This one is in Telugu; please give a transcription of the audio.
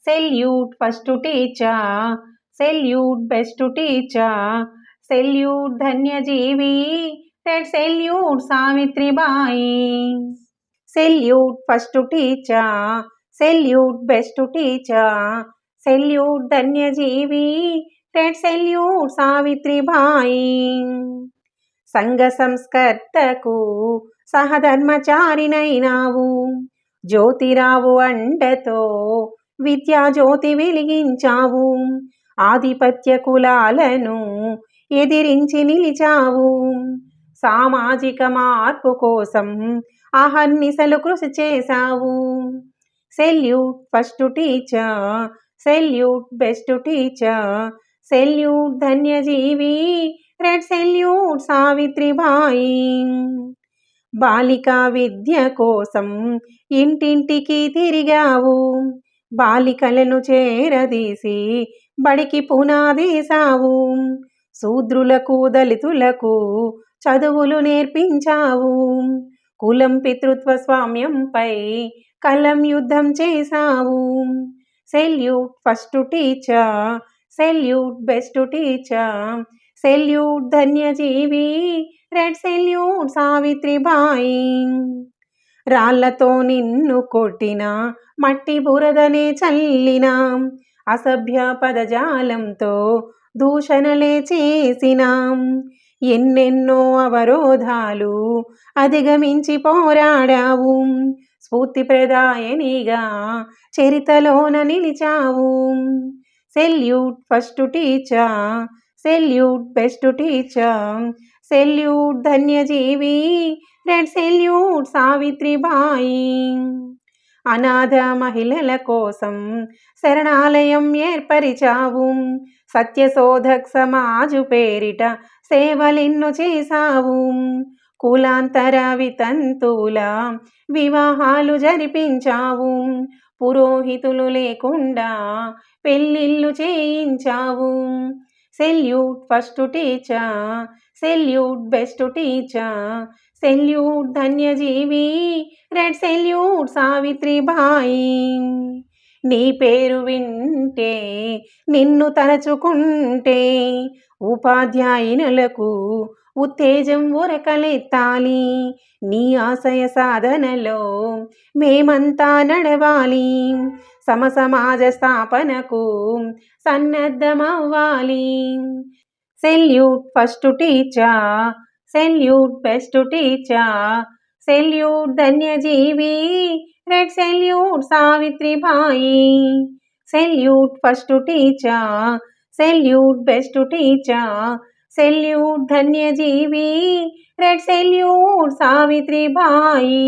Salute first to teacher, salute best to teacher, salute Dhanya Jeevi, red salute Savitri Bai. Salute first to teacher, salute best to teacher, salute Dhanya Jeevi, red salute Savitri Bai. సంఘ సంస్కర్తకు సహధర్మచారినైనావు, జ్యోతిరావు అండతో విద్యా జ్యోతి వెలిగించావు, ఆధిపత్య కులాలను ఎదిరించి నిలిచావు, సామాజిక మార్పు కోసం అహర్నిశలు కృషి చేశావు. Salute first teacher, salute best teacher, salute ధన్యజీవి, రెడ్ సెల్యూట్ సావిత్రిబాయి. బాలికా విద్య కోసం ఇంటింటికి తిరిగావు, బాలికలను చేరదీసి బడికి పునాదేశావు, శూద్రులకు దళితులకు చదువులు నేర్పించావు, కులం పితృత్వ స్వామ్యంపై కలం యుద్ధం చేశావు. Salute first teacher, salute best teacher, salute ధన్యజీవి, రెడ్ సెల్యూట్ సావిత్రిబాయి. రాళ్లతో నిన్ను కొట్టిన, మట్టి బురదనే చల్లిన, అసభ్య పదజాలంతో దూషణలే చేసిన, ఎన్నెన్నో అవరోధాలు అధిగమించి పోరాడావు, స్ఫూర్తిప్రదాయనిగా చరితలోన నిలిచావు. Salute first teacher, salute best teacher, salute ధన్యజీవి, రెడ్ సెల్యూట్ సావిత్రిబాయి. అనాథ మహిళల కోసం శరణాలయం ఏర్పరిచావు, సత్యశోధక్ సమాజు పేరిట సేవలెన్నో చేశావు, కులాంతర వితంతువుల వివాహాలు జరిపించావు, పురోహితులు లేకుండా పెళ్ళిళ్ళు చేయించావు. Salute first teacher, salute best teacher, salute ధన్యజీవి, రెడ్ సెల్యూట్ సావిత్రిబాయి. నీ పేరు వింటే, నిన్ను తలచుకుంటే ఉపాధ్యాయునులకు ఉత్తేజం ఉరకలెత్తాలి, నీ ఆశయ సాధనలో మేమంతా నడవాలి, సమసమాజ స్థాపనకు సన్నద్ధమవ్వాలి. Salute first teacher, salute best teacher, salute ధన్యజీవి, red salute Savitribai. Salute first teacher, salute best teacher, salute ధన్యజీవి, రెడ్ సెల్యూట్ సావిత్రిబాయి.